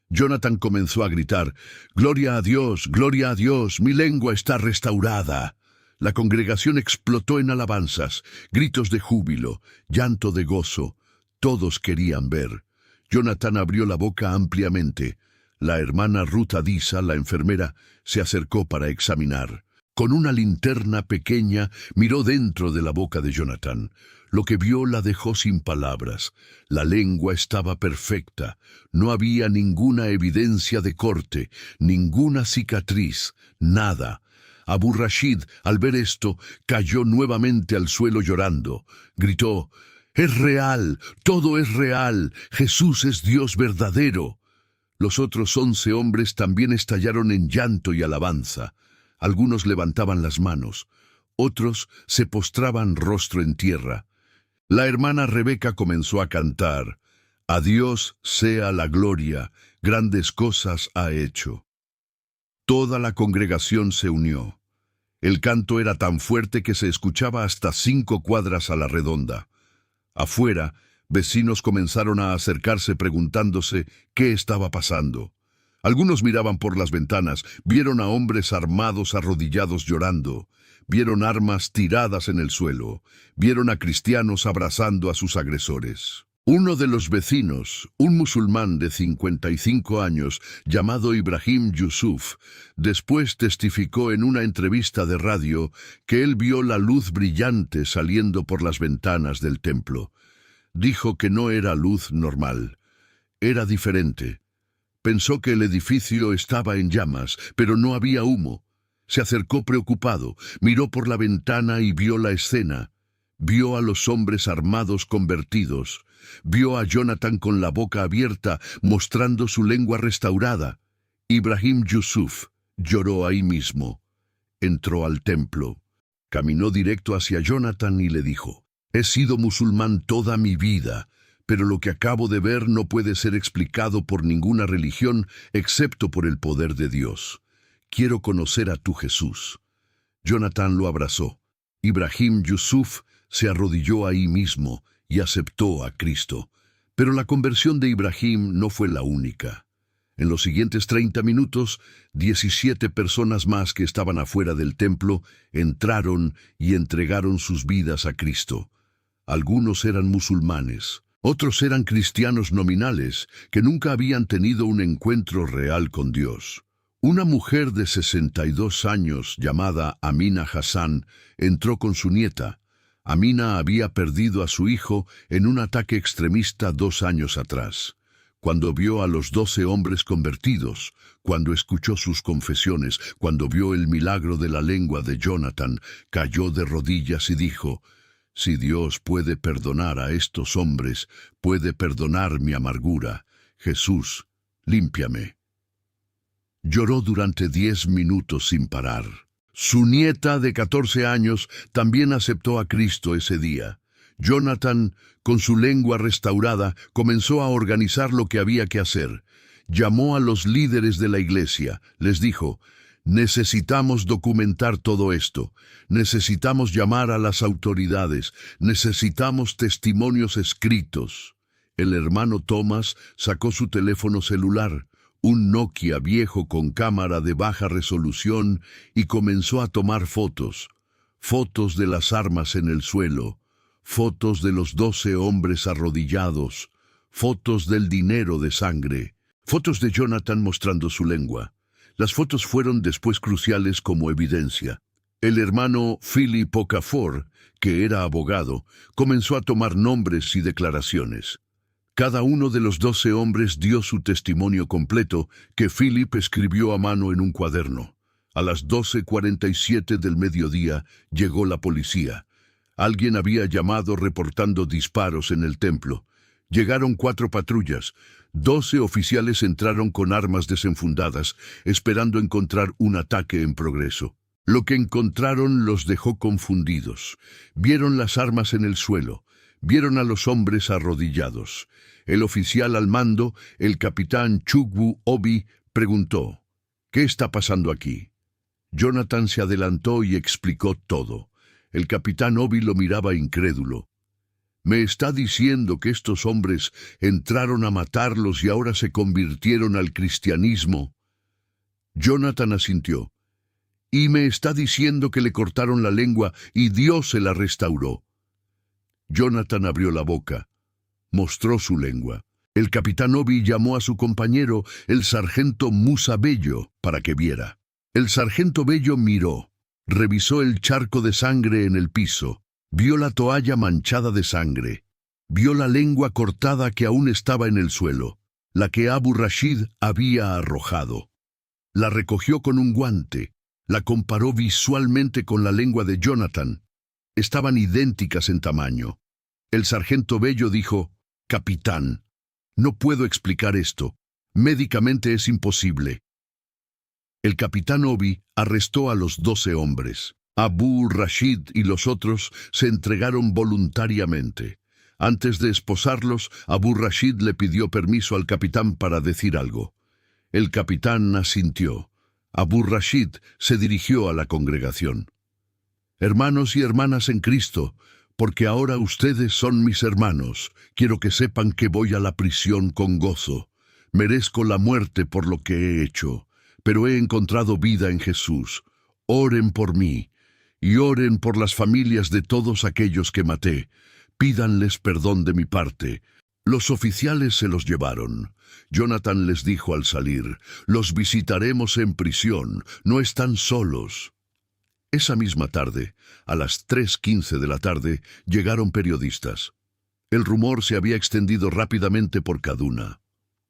Jonathan comenzó a gritar: «¡Gloria a Dios! ¡Gloria a Dios! ¡Mi lengua está restaurada!». La congregación explotó en alabanzas, gritos de júbilo, llanto de gozo. Todos querían ver. Jonathan abrió la boca ampliamente. La hermana Ruth Adisa, la enfermera, se acercó para examinar. Con una linterna pequeña miró dentro de la boca de Jonathan. Lo que vio la dejó sin palabras. La lengua estaba perfecta. No había ninguna evidencia de corte, ninguna cicatriz, nada. Abu Rashid, al ver esto, cayó nuevamente al suelo llorando. Gritó: «¡Es real! ¡Todo es real! ¡Jesús es Dios verdadero!». Los otros 11 hombres también estallaron en llanto y alabanza. Algunos levantaban las manos, otros se postraban rostro en tierra. La hermana Rebeca comenzó a cantar: «A Dios sea la gloria, grandes cosas ha hecho». Toda la congregación se unió. El canto era tan fuerte que se escuchaba hasta 5 cuadras a la redonda. Afuera, vecinos comenzaron a acercarse preguntándose qué estaba pasando. Algunos miraban por las ventanas, vieron a hombres armados arrodillados llorando, vieron armas tiradas en el suelo, vieron a cristianos abrazando a sus agresores. Uno de los vecinos, un musulmán de 55 años, llamado Ibrahim Yusuf, después testificó en una entrevista de radio que él vio la luz brillante saliendo por las ventanas del templo. Dijo que no era luz normal, era diferente. Pensó que el edificio estaba en llamas, pero no había humo. Se acercó preocupado, miró por la ventana y vio la escena. Vio a los hombres armados convertidos. Vio a Jonathan con la boca abierta, mostrando su lengua restaurada. Ibrahim Yusuf lloró ahí mismo. Entró al templo. Caminó directo hacia Jonathan y le dijo: «He sido musulmán toda mi vida, pero lo que acabo de ver no puede ser explicado por ninguna religión excepto por el poder de Dios. Quiero conocer a tu Jesús». Jonathan lo abrazó. Ibrahim Yusuf se arrodilló ahí mismo y aceptó a Cristo. Pero la conversión de Ibrahim no fue la única. En los siguientes 30 minutos, 17 personas más que estaban afuera del templo entraron y entregaron sus vidas a Cristo. Algunos eran musulmanes, otros eran cristianos nominales que nunca habían tenido un encuentro real con Dios. Una mujer de 62 años llamada Amina Hassan entró con su nieta. Amina había perdido a su hijo en un ataque extremista 2 años atrás. Cuando vio a los 12 hombres convertidos, cuando escuchó sus confesiones, cuando vio el milagro de la lengua de Jonathan, cayó de rodillas y dijo: «Si Dios puede perdonar a estos hombres, puede perdonar mi amargura. Jesús, límpiame». Lloró durante 10 minutos sin parar. Su nieta de 14 años también aceptó a Cristo ese día. Jonathan, con su lengua restaurada, comenzó a organizar lo que había que hacer. Llamó a los líderes de la iglesia. Les dijo: «Necesitamos documentar todo esto. Necesitamos llamar a las autoridades. Necesitamos testimonios escritos». El hermano Thomas sacó su teléfono celular, un Nokia viejo con cámara de baja resolución, y comenzó a tomar fotos. Fotos de las armas en el suelo, fotos de los 12 hombres arrodillados, fotos del dinero de sangre, fotos de Jonathan mostrando su lengua. Las fotos fueron después cruciales como evidencia. El hermano Philip Okafor, que era abogado, comenzó a tomar nombres y declaraciones. Cada uno de los 12 hombres dio su testimonio completo, que Philip escribió a mano en un cuaderno. A las 12:47 del mediodía llegó la policía. Alguien había llamado reportando disparos en el templo. Llegaron 4 patrullas. 12 oficiales entraron con armas desenfundadas, esperando encontrar un ataque en progreso. Lo que encontraron los dejó confundidos. Vieron las armas en el suelo. Vieron a los hombres arrodillados. El oficial al mando, el capitán Chugbu Obi, preguntó: «¿Qué está pasando aquí?». Jonathan se adelantó y explicó todo. El capitán Obi lo miraba incrédulo. «¿Me está diciendo que estos hombres entraron a matarlos y ahora se convirtieron al cristianismo?». Jonathan asintió. «¿Y me está diciendo que le cortaron la lengua y Dios se la restauró?». Jonathan abrió la boca. Mostró su lengua. El capitán Obi llamó a su compañero, el sargento Musa Bello, para que viera. El sargento Bello miró. Revisó el charco de sangre en el piso. Vio la toalla manchada de sangre. Vio la lengua cortada que aún estaba en el suelo, la que Abu Rashid había arrojado. La recogió con un guante. La comparó visualmente con la lengua de Jonathan. Estaban idénticas en tamaño. El sargento Bello dijo: «Capitán, no puedo explicar esto. Médicamente es imposible. El capitán Obi arrestó a los 12 hombres. Abu Rashid y los otros se entregaron voluntariamente. Antes de esposarlos, Abu Rashid le pidió permiso al capitán para decir algo. El capitán asintió. Abu Rashid se dirigió a la congregación. Hermanos y hermanas en Cristo, porque ahora ustedes son mis hermanos, quiero que sepan que voy a la prisión con gozo. Merezco la muerte por lo que he hecho, pero he encontrado vida en Jesús. Oren por mí, y oren por las familias de todos aquellos que maté. Pídanles perdón de mi parte. Los oficiales se los llevaron. Jonathan les dijo al salir, los visitaremos en prisión, no están solos. Esa misma tarde, a las 3:15 de la tarde, llegaron periodistas. El rumor se había extendido rápidamente por Kaduna.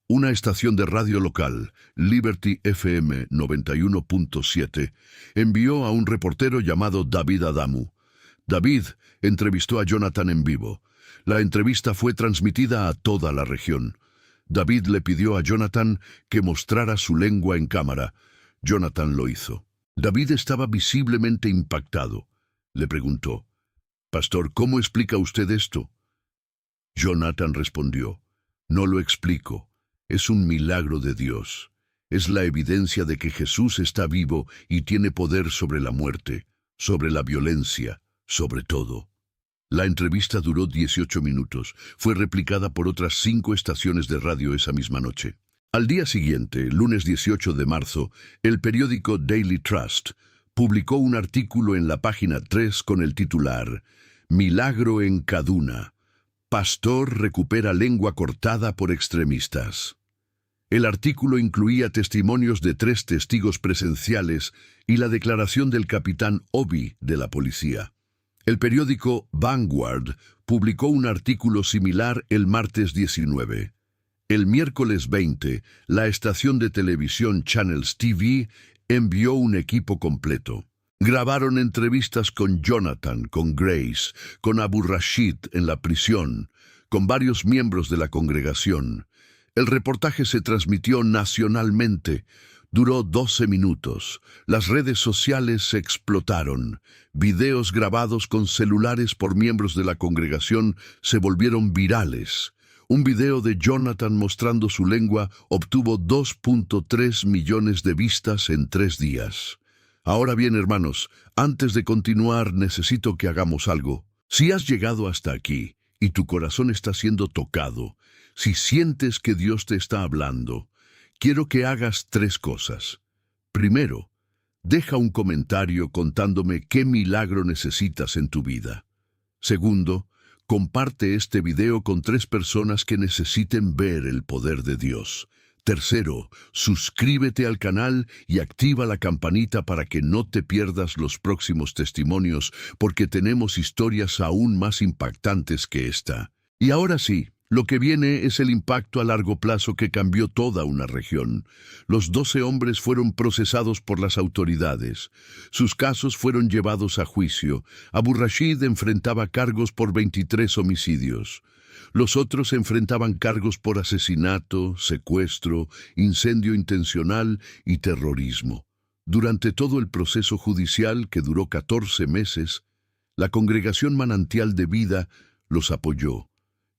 Una estación de radio local, Liberty FM 91.7, envió a un reportero llamado David Adamu. David entrevistó a Jonathan en vivo. La entrevista fue transmitida a toda la región. David le pidió a Jonathan que mostrara su lengua en cámara. Jonathan lo hizo. David estaba visiblemente impactado. Le preguntó, «Pastor, ¿cómo explica usted esto?» Jonathan respondió, «No lo explico. Es un milagro de Dios. Es la evidencia de que Jesús está vivo y tiene poder sobre la muerte, sobre la violencia, sobre todo». La entrevista duró 18 minutos. Fue replicada por otras 5 estaciones de radio esa misma noche. Al día siguiente, lunes 18 de marzo, el periódico Daily Trust publicó un artículo en la página 3 con el titular «Milagro en Kaduna. Pastor recupera lengua cortada por extremistas». El artículo incluía testimonios de 3 testigos presenciales y la declaración del capitán Obi de la policía. El periódico Vanguard publicó un artículo similar el martes 19. El miércoles 20, la estación de televisión Channels TV envió un equipo completo. Grabaron entrevistas con Jonathan, con Grace, con Abu Rashid en la prisión, con varios miembros de la congregación. El reportaje se transmitió nacionalmente. Duró 12 minutos. Las redes sociales se explotaron. Videos grabados con celulares por miembros de la congregación se volvieron virales. Un video de Jonathan mostrando su lengua obtuvo 2.3 millones de vistas en 3 días. Ahora bien, hermanos, antes de continuar necesito que hagamos algo. Si has llegado hasta aquí y tu corazón está siendo tocado, si sientes que Dios te está hablando, quiero que hagas 3 cosas. Primero, deja un comentario contándome qué milagro necesitas en tu vida. Segundo, comparte este video con 3 personas que necesiten ver el poder de Dios. Tercero, suscríbete al canal y activa la campanita para que no te pierdas los próximos testimonios, porque tenemos historias aún más impactantes que esta. Y ahora sí, lo que viene es el impacto a largo plazo que cambió toda una región. Los 12 hombres fueron procesados por las autoridades. Sus casos fueron llevados a juicio. Abu Rashid enfrentaba cargos por 23 homicidios. Los otros enfrentaban cargos por asesinato, secuestro, incendio intencional y terrorismo. Durante todo el proceso judicial, que duró 14 meses, la Congregación Manantial de Vida los apoyó.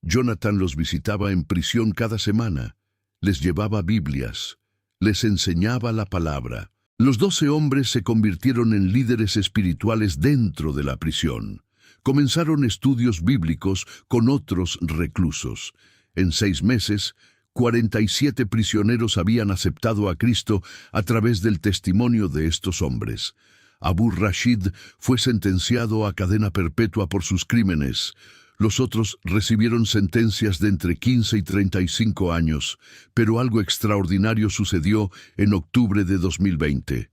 Jonathan los visitaba en prisión cada semana, les llevaba Biblias, les enseñaba la palabra. Los 12 hombres se convirtieron en líderes espirituales dentro de la prisión. Comenzaron estudios bíblicos con otros reclusos. En 6 meses, 47 prisioneros habían aceptado a Cristo a través del testimonio de estos hombres. Abu Rashid fue sentenciado a cadena perpetua por sus crímenes. Los otros recibieron sentencias de entre 15 y 35 años, pero algo extraordinario sucedió en octubre de 2020.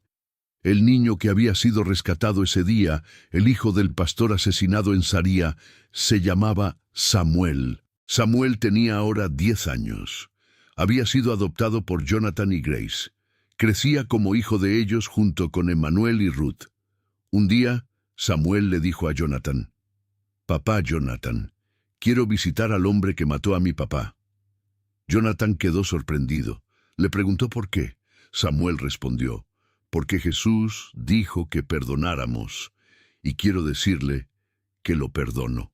El niño que había sido rescatado ese día, el hijo del pastor asesinado en Saría, se llamaba Samuel. Samuel tenía ahora 10 años. Había sido adoptado por Jonathan y Grace. Crecía como hijo de ellos junto con Emmanuel y Ruth. Un día, Samuel le dijo a Jonathan, «Papá Jonathan, quiero visitar al hombre que mató a mi papá». Jonathan quedó sorprendido. Le preguntó por qué. Samuel respondió, porque Jesús dijo que perdonáramos, y quiero decirle que lo perdono.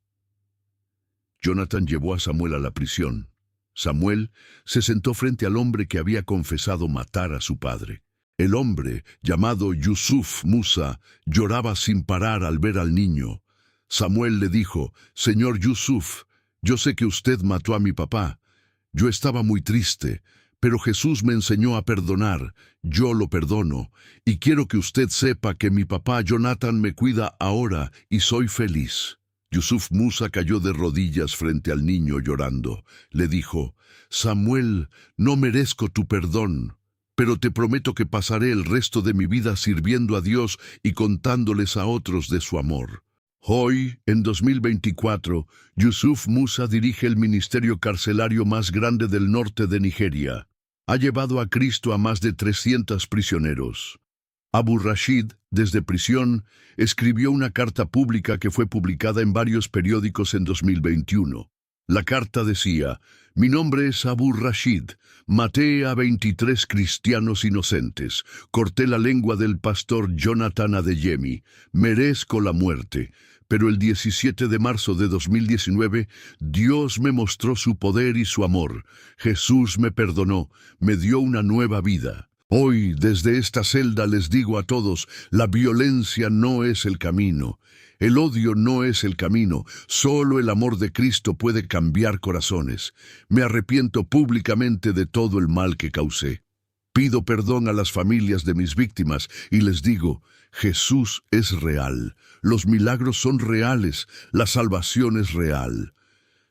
Jonathan llevó a Samuel a la prisión. Samuel se sentó frente al hombre que había confesado matar a su padre. El hombre, llamado Yusuf Musa, lloraba sin parar al ver al niño. Samuel le dijo, «Señor Yusuf, yo sé que usted mató a mi papá. Yo estaba muy triste, pero Jesús me enseñó a perdonar. Yo lo perdono, y quiero que usted sepa que mi papá Jonathan me cuida ahora y soy feliz». Yusuf Musa cayó de rodillas frente al niño llorando. Le dijo, «Samuel, no merezco tu perdón, pero te prometo que pasaré el resto de mi vida sirviendo a Dios y contándoles a otros de su amor». Hoy, en 2024, Yusuf Musa dirige el ministerio carcelario más grande del norte de Nigeria. Ha llevado a Cristo a más de 300 prisioneros. Abu Rashid, desde prisión, escribió una carta pública que fue publicada en varios periódicos en 2021. La carta decía, «Mi nombre es Abu Rashid, maté a 23 cristianos inocentes, corté la lengua del pastor Jonathan Adeyemi, merezco la muerte». Pero el 17 de marzo de 2019, Dios me mostró su poder y su amor. Jesús me perdonó, me dio una nueva vida. Hoy, desde esta celda les digo a todos, la violencia no es el camino. El odio no es el camino. Solo el amor de Cristo puede cambiar corazones. Me arrepiento públicamente de todo el mal que causé. Pido perdón a las familias de mis víctimas y les digo, Jesús es real, los milagros son reales, la salvación es real.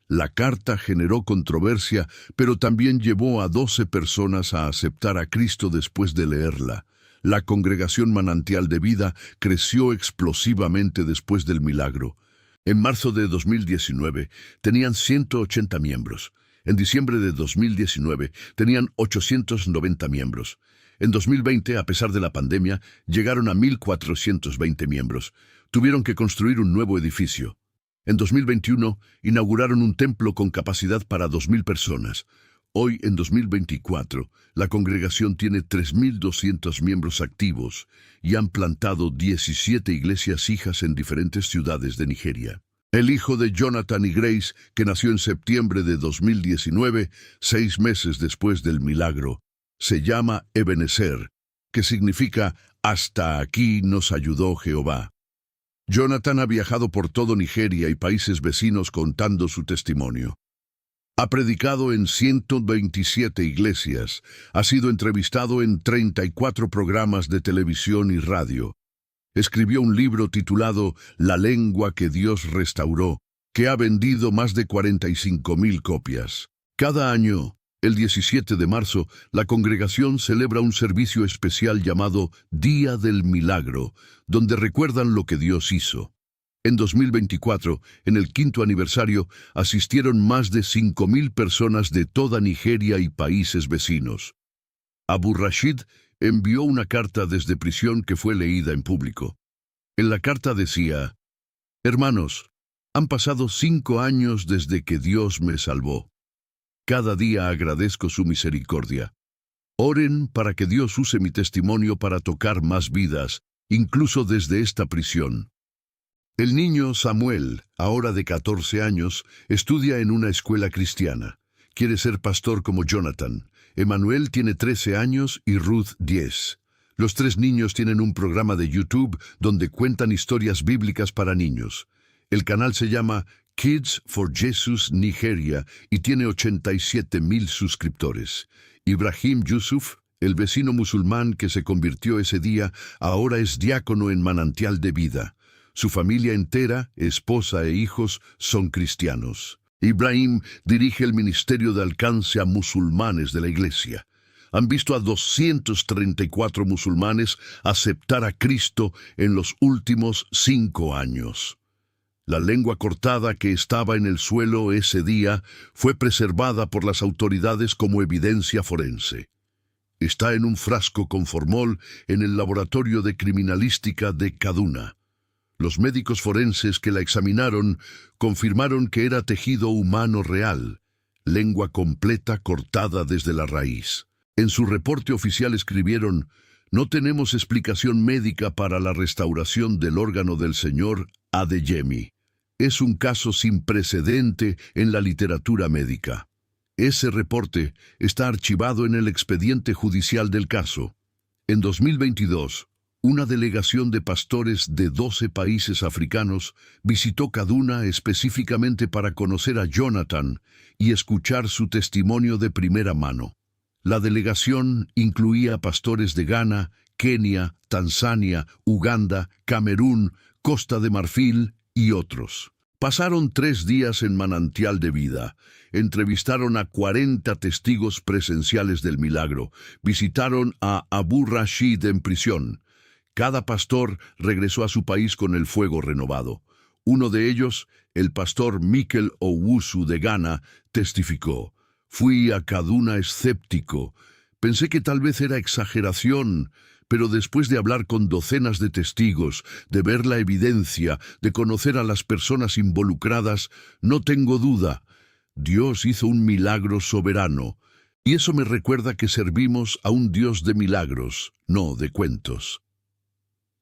La carta generó controversia, pero también llevó a 12 personas a aceptar a Cristo después de leerla. La congregación Manantial de Vida creció explosivamente después del milagro. En marzo de 2019 tenían 180 miembros. En diciembre de 2019 tenían 890 miembros. En 2020, a pesar de la pandemia, llegaron a 1.420 miembros. Tuvieron que construir un nuevo edificio. En 2021, inauguraron un templo con capacidad para 2.000 personas. Hoy, en 2024, la congregación tiene 3.200 miembros activos y han plantado 17 iglesias hijas en diferentes ciudades de Nigeria. El hijo de Jonathan y Grace, que nació en septiembre de 2019, 6 meses después del milagro, se llama Ebenezer, que significa «Hasta aquí nos ayudó Jehová». Jonathan ha viajado por todo Nigeria y países vecinos contando su testimonio. Ha predicado en 127 iglesias, ha sido entrevistado en 34 programas de televisión y radio. Escribió un libro titulado La lengua que Dios restauró, que ha vendido más de 45,000 copias. Cada año, el 17 de marzo, la congregación celebra un servicio especial llamado Día del Milagro, donde recuerdan lo que Dios hizo. En 2024, en el 5º aniversario, asistieron más de 5,000 personas de toda Nigeria y países vecinos. Abu Rashid envió una carta desde prisión que fue leída en público. En la carta decía, «Hermanos, han pasado 5 años desde que Dios me salvó. Cada día agradezco su misericordia. Oren para que Dios use mi testimonio para tocar más vidas, incluso desde esta prisión». El niño Samuel, ahora de 14 años, estudia en una escuela cristiana. Quiere ser pastor como Jonathan. Emmanuel tiene 13 años y Ruth 10. Los 3 niños tienen un programa de YouTube donde cuentan historias bíblicas para niños. El canal se llama Kids for Jesus Nigeria y tiene 87,000 suscriptores. Ibrahim Yusuf, el vecino musulmán que se convirtió ese día, ahora es diácono en Manantial de Vida. Su familia entera, esposa e hijos, son cristianos. Ibrahim dirige el ministerio de alcance a musulmanes de la iglesia. Han visto a 234 musulmanes aceptar a Cristo en los últimos 5 años. La lengua cortada que estaba en el suelo ese día fue preservada por las autoridades como evidencia forense. Está en un frasco con formol en el laboratorio de criminalística de Kaduna. Los médicos forenses que la examinaron confirmaron que era tejido humano real, lengua completa cortada desde la raíz. En su reporte oficial escribieron: no tenemos explicación médica para la restauración del órgano del señor Adeyemi. Es un caso sin precedente en la literatura médica. Ese reporte está archivado en el expediente judicial del caso. En 2022, una delegación de pastores de 12 países africanos visitó Kaduna específicamente para conocer a Jonathan y escuchar su testimonio de primera mano. La delegación incluía pastores de Ghana, Kenia, Tanzania, Uganda, Camerún, Costa de Marfil y otros. Pasaron 3 días en Manantial de Vida, entrevistaron a 40 testigos presenciales del milagro, visitaron a Abu Rashid en prisión. Cada pastor regresó a su país con el fuego renovado. Uno de ellos, el pastor Mikel Owusu de Ghana, testificó: fui a Kaduna escéptico. Pensé que tal vez era exageración, pero después de hablar con docenas de testigos, de ver la evidencia, de conocer a las personas involucradas, no tengo duda. Dios hizo un milagro soberano. Y eso me recuerda que servimos a un Dios de milagros, no de cuentos.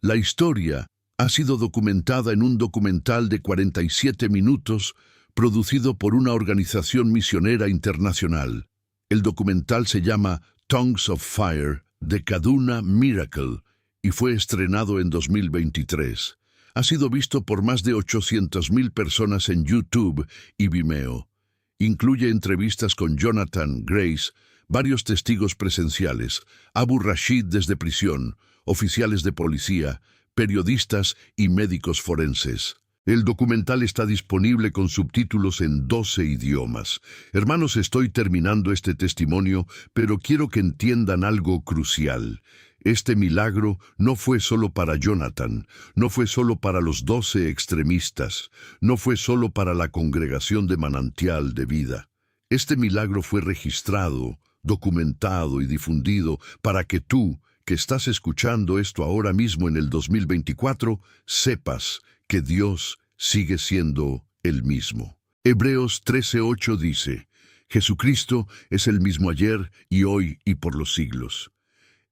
La historia ha sido documentada en un documental de 47 minutos producido por una organización misionera internacional. El documental se llama Tongues of Fire, The Kaduna Miracle, y fue estrenado en 2023. Ha sido visto por más de 800,000 personas en YouTube y Vimeo. Incluye entrevistas con Jonathan, Grace, varios testigos presenciales, Abu Rashid desde prisión, oficiales de policía, periodistas y médicos forenses. El documental está disponible con subtítulos en 12 idiomas. Hermanos, estoy terminando este testimonio, pero quiero que entiendan algo crucial. Este milagro no fue solo para Jonathan, no fue solo para los 12 extremistas, no fue solo para la congregación de Manantial de Vida. Este milagro fue registrado, documentado y difundido para que tú, que estás escuchando esto ahora mismo en el 2024, sepas que Dios sigue siendo el mismo. Hebreos 13:8 dice: Jesucristo es el mismo ayer y hoy y por los siglos.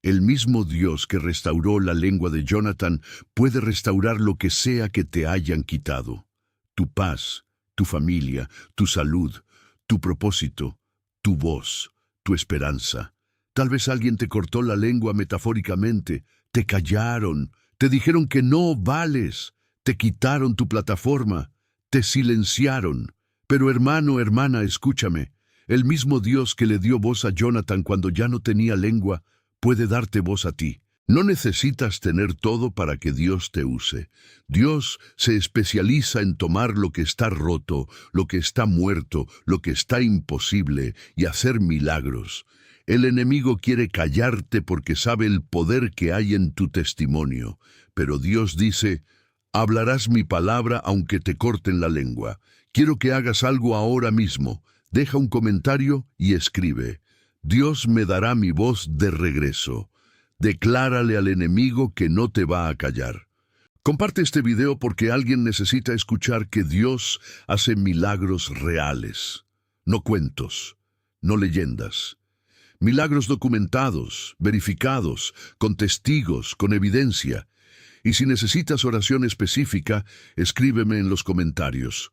El mismo Dios que restauró la lengua de Jonathan puede restaurar lo que sea que te hayan quitado. Tu paz, tu familia, tu salud, tu propósito, tu voz, tu esperanza. Tal vez alguien te cortó la lengua metafóricamente, te callaron, te dijeron que no vales, te quitaron tu plataforma, te silenciaron. Pero hermano, hermana, escúchame. El mismo Dios que le dio voz a Jonathan cuando ya no tenía lengua, puede darte voz a ti. No necesitas tener todo para que Dios te use. Dios se especializa en tomar lo que está roto, lo que está muerto, lo que está imposible y hacer milagros. El enemigo quiere callarte porque sabe el poder que hay en tu testimonio. Pero Dios dice: hablarás mi palabra aunque te corten la lengua. Quiero que hagas algo ahora mismo. Deja un comentario y escribe: Dios me dará mi voz de regreso. Declárale al enemigo que no te va a callar. Comparte este video porque alguien necesita escuchar que Dios hace milagros reales, no cuentos, no leyendas. Milagros documentados, verificados, con testigos, con evidencia. Y si necesitas oración específica, escríbeme en los comentarios.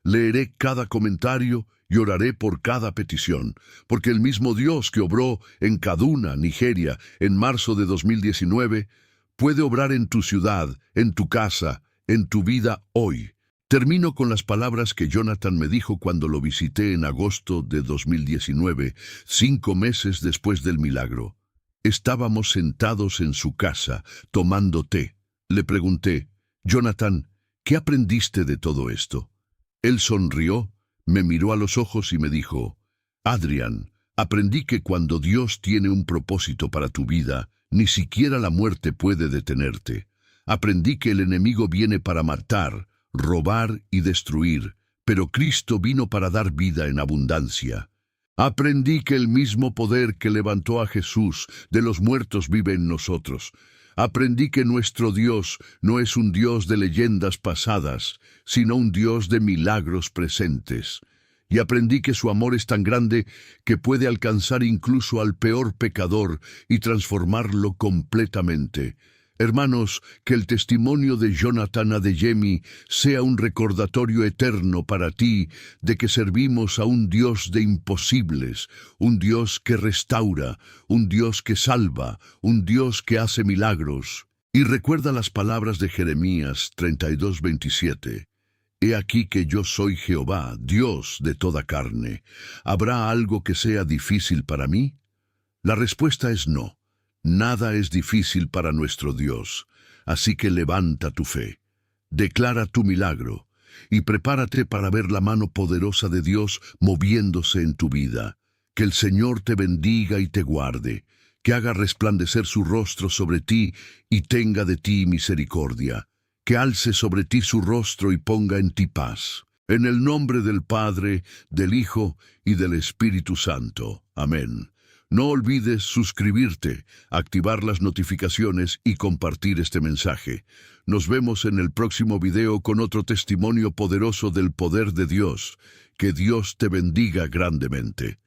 Leeré cada comentario y oraré por cada petición, porque el mismo Dios que obró en Kaduna, Nigeria, en marzo de 2019, puede obrar en tu ciudad, en tu casa, en tu vida hoy. Termino con las palabras que Jonathan me dijo cuando lo visité en agosto de 2019, 5 meses después del milagro. Estábamos sentados en su casa, tomando té. Le pregunté: Jonathan, ¿qué aprendiste de todo esto? Él sonrió, me miró a los ojos y me dijo: Adrian, aprendí que cuando Dios tiene un propósito para tu vida, ni siquiera la muerte puede detenerte. Aprendí que el enemigo viene para matar, robar y destruir, pero Cristo vino para dar vida en abundancia. Aprendí que el mismo poder que levantó a Jesús de los muertos vive en nosotros. Aprendí que nuestro Dios no es un Dios de leyendas pasadas, sino un Dios de milagros presentes. y aprendí que su amor es tan grande que puede alcanzar incluso al peor pecador y transformarlo completamente. Hermanos, que el testimonio de Jonathan Adeyemi sea un recordatorio eterno para ti de que servimos a un Dios de imposibles, un Dios que restaura, un Dios que salva, un Dios que hace milagros. Y recuerda las palabras de Jeremías 32:27. He aquí que yo soy Jehová, Dios de toda carne. ¿Habrá algo que sea difícil para mí? La respuesta es no. Nada es difícil para nuestro Dios. Así que levanta tu fe, declara tu milagro y prepárate para ver la mano poderosa de Dios moviéndose en tu vida. Que el Señor te bendiga y te guarde, que haga resplandecer su rostro sobre ti y tenga de ti misericordia, que alce sobre ti su rostro y ponga en ti paz. En el nombre del Padre, del Hijo y del Espíritu Santo. Amén. No olvides suscribirte, activar las notificaciones y compartir este mensaje. Nos vemos en el próximo video con otro testimonio poderoso del poder de Dios. Que Dios te bendiga grandemente.